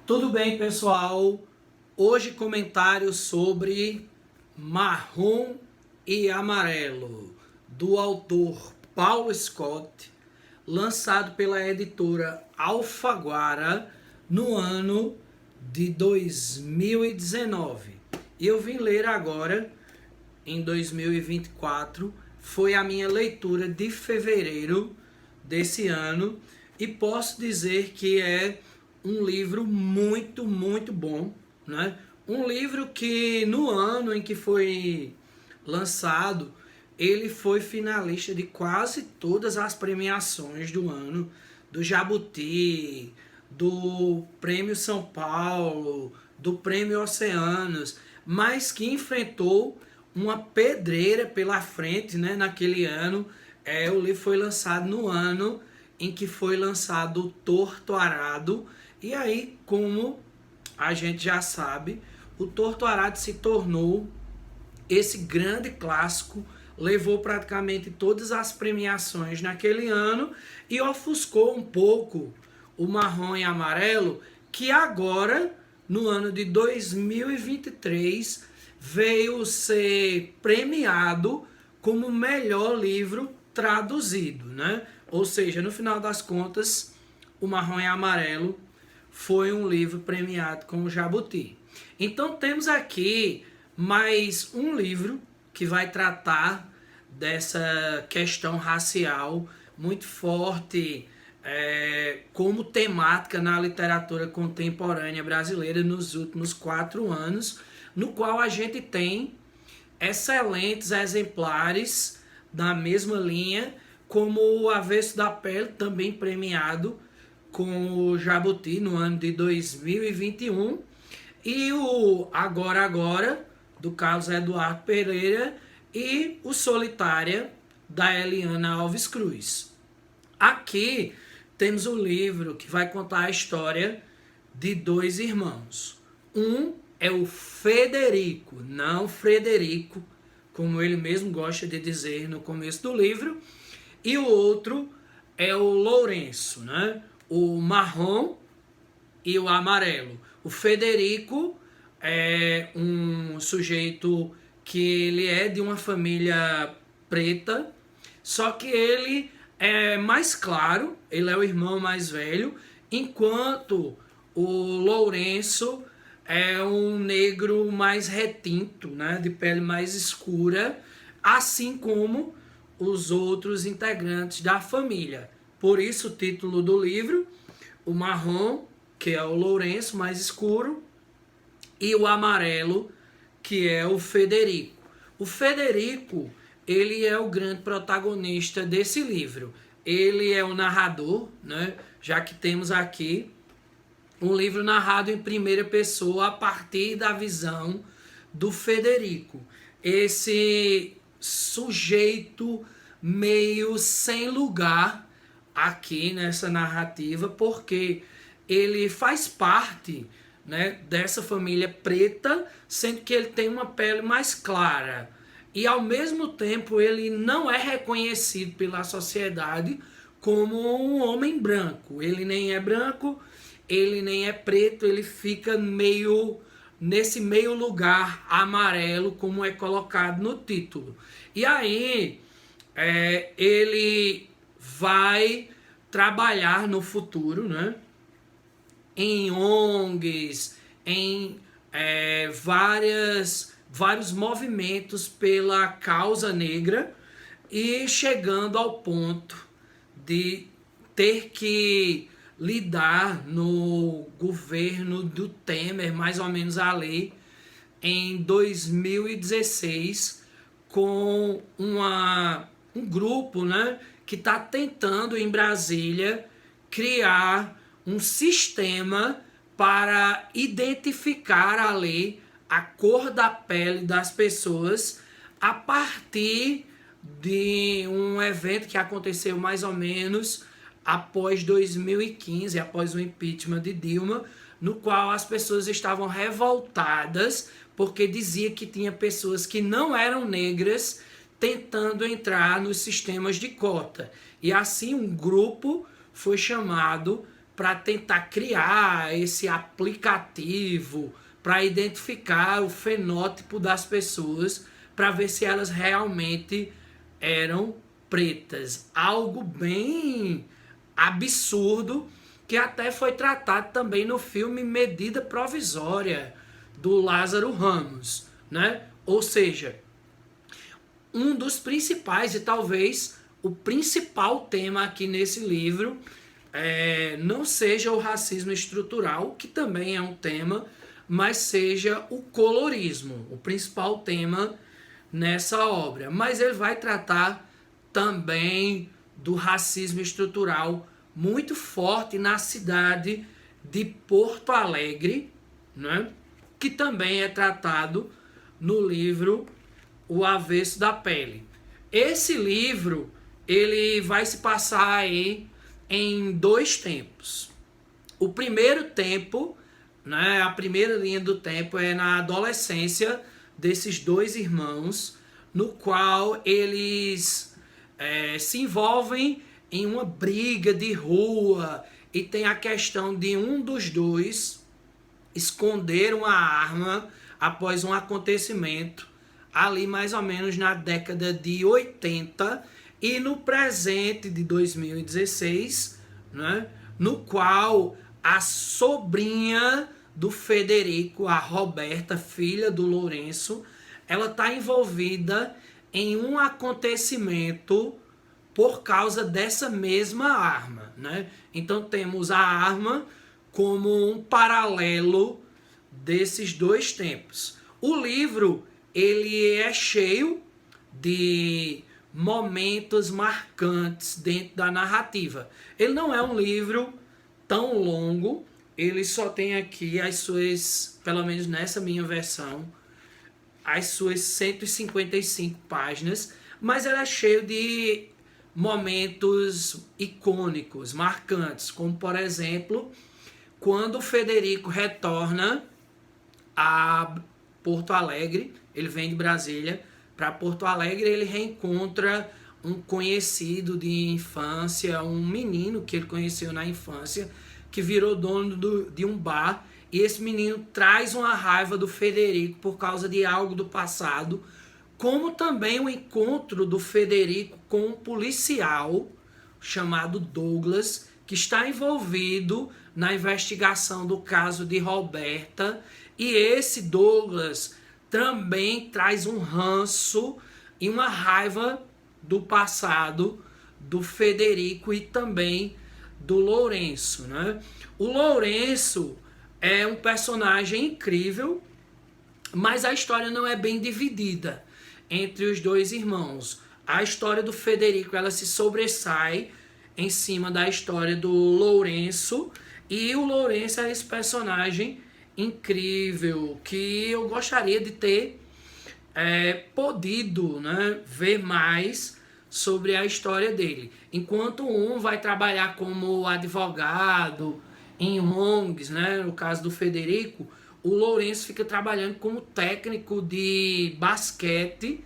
Tudo bem, pessoal? Hoje comentário sobre Marrom e Amarelo, do autor Paulo Scott, lançado pela editora Alfaguara no ano de 2019. E eu vim ler agora, em 2024, foi a minha leitura de fevereiro desse ano, e posso dizer que é um livro muito bom, né? Um livro que no ano em que foi lançado, ele foi finalista de quase todas as premiações do ano, do Jabuti, do Prêmio São Paulo, do Prêmio Oceanos, mas que enfrentou uma pedreira pela frente, né, naquele ano. O livro foi lançado no ano em que foi lançado o Torto Arado. E aí, como a gente já sabe, o Torto Arado se tornou esse grande clássico, levou praticamente todas as premiações naquele ano e ofuscou um pouco o Marrom e Amarelo, que agora, no ano de 2023, veio ser premiado como o melhor livro traduzido, né? Ou seja, no final das contas, o Marrom e Amarelo foi um livro premiado com o Jabuti. Então temos aqui mais um livro que vai tratar dessa questão racial muito forte como temática na literatura contemporânea brasileira nos últimos 4 anos, no qual a gente tem excelentes exemplares da mesma linha, como o Avesso da Pele, também premiado com o Jabuti no ano de 2021, e o Agora, do Carlos Eduardo Pereira, e o Solitária, da Eliana Alves Cruz. Aqui temos um livro que vai contar a história de 2 irmãos. Um é o Federico, não Frederico, como ele mesmo gosta de dizer no começo do livro, e o outro é o Lourenço, né? O Marrom e o Amarelo. O Federico é um sujeito que ele é de uma família preta, só que ele é mais claro, ele é o irmão mais velho, enquanto o Lourenço é um negro mais retinto, né, de pele mais escura, assim como os outros integrantes da família. Por isso o título do livro, o Marrom, que é o Lourenço mais escuro, e o Amarelo, que é o Federico. O Federico, ele é o grande protagonista desse livro. Ele é o narrador, né? Já que temos aqui um livro narrado em primeira pessoa a partir da visão do Federico. Esse sujeito meio sem lugar aqui nessa narrativa, porque ele faz parte, né, dessa família preta, sendo que ele tem uma pele mais clara. E ao mesmo tempo ele não é reconhecido pela sociedade como um homem branco. Ele nem é branco, ele nem é preto, ele fica meio nesse meio lugar amarelo, como é colocado no título. E aí ele vai trabalhar no futuro, né, em ONGs, em vários movimentos pela causa negra, e chegando ao ponto de ter que lidar no governo do Temer, mais ou menos ali, em 2016, com um grupo, né, que está tentando em Brasília criar um sistema para identificar ali a cor da pele das pessoas a partir de um evento que aconteceu mais ou menos após 2015, após o impeachment de Dilma, no qual as pessoas estavam revoltadas porque dizia que tinha pessoas que não eram negras tentando entrar nos sistemas de cota. E assim um grupo foi chamado para tentar criar esse aplicativo para identificar o fenótipo das pessoas, para ver se elas realmente eram pretas. Algo bem absurdo, que até foi tratado também no filme Medida Provisória, do Lázaro Ramos, né? Ou seja, um dos principais e talvez o principal tema aqui nesse livro não seja o racismo estrutural, que também é um tema, mas seja o colorismo, o principal tema nessa obra. Mas ele vai tratar também do racismo estrutural muito forte na cidade de Porto Alegre, né? Que também é tratado no livro O Avesso da Pele. Esse livro ele vai se passar aí em 2 tempos. O primeiro tempo, né, a primeira linha do tempo é na adolescência desses 2 irmãos, no qual eles se envolvem em uma briga de rua e tem a questão de um dos 2 esconder uma arma após um acontecimento ali mais ou menos na década de 80 e no presente de 2016, né, no qual a sobrinha do Federico, a Roberta, filha do Lourenço, ela está envolvida em um acontecimento por causa dessa mesma arma, né? Então temos a arma como um paralelo desses 2 tempos. O livro ele é cheio de momentos marcantes dentro da narrativa. Ele não é um livro tão longo, ele só tem aqui as suas, pelo menos nessa minha versão, as suas 155 páginas, mas ele é cheio de momentos icônicos, marcantes, como por exemplo, quando o Federico retorna a Porto Alegre, ele vem de Brasília para Porto Alegre, ele reencontra um conhecido de infância, um menino que ele conheceu na infância, que virou dono de um bar, e esse menino traz uma raiva do Federico por causa de algo do passado, como também o encontro do Federico com um policial chamado Douglas, que está envolvido na investigação do caso de Roberta, e esse Douglas também traz um ranço e uma raiva do passado do Federico e também do Lourenço, né? O Lourenço é um personagem incrível, mas a história não é bem dividida entre os 2 irmãos. A história do Federico ela se sobressai em cima da história do Lourenço, e o Lourenço é esse personagem incrível que eu gostaria de ter podido, né, ver mais sobre a história dele. Enquanto um vai trabalhar como advogado em ONGs, né, no caso do Federico, o Lourenço fica trabalhando como técnico de basquete,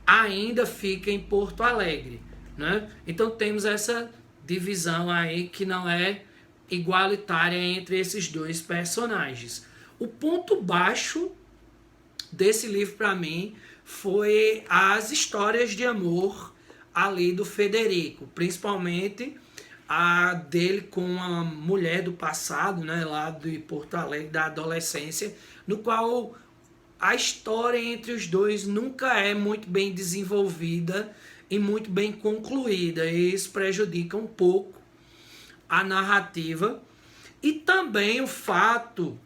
ainda fica em Porto Alegre, né? Então temos essa divisão aí que não é igualitária entre esses 2 personagens. O ponto baixo desse livro para mim foi as histórias de amor ali do Federico, principalmente a dele com a mulher do passado, né, lá de Porto Alegre, da adolescência, no qual a história entre os 2 nunca é muito bem desenvolvida e muito bem concluída, e isso prejudica um pouco a narrativa. E também o fato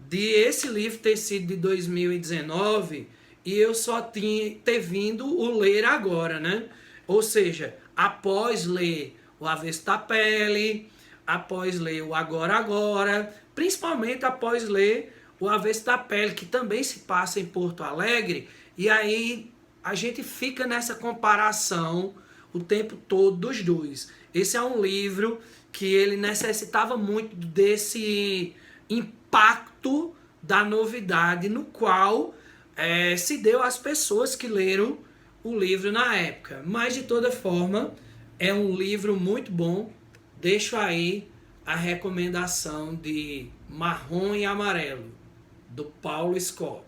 de esse livro ter sido de 2019 e eu só ter vindo o ler agora, né? Ou seja, após ler O Avesso da Pele, após ler o Agora, principalmente após ler O Avesso da Pele, que também se passa em Porto Alegre, e aí a gente fica nessa comparação o tempo todo dos 2. Esse é um livro que ele necessitava muito desse impacto da novidade, no qual se deu às pessoas que leram o livro na época. Mas, de toda forma, é um livro muito bom. Deixo aí a recomendação de Marrom e Amarelo, do Paulo Scott.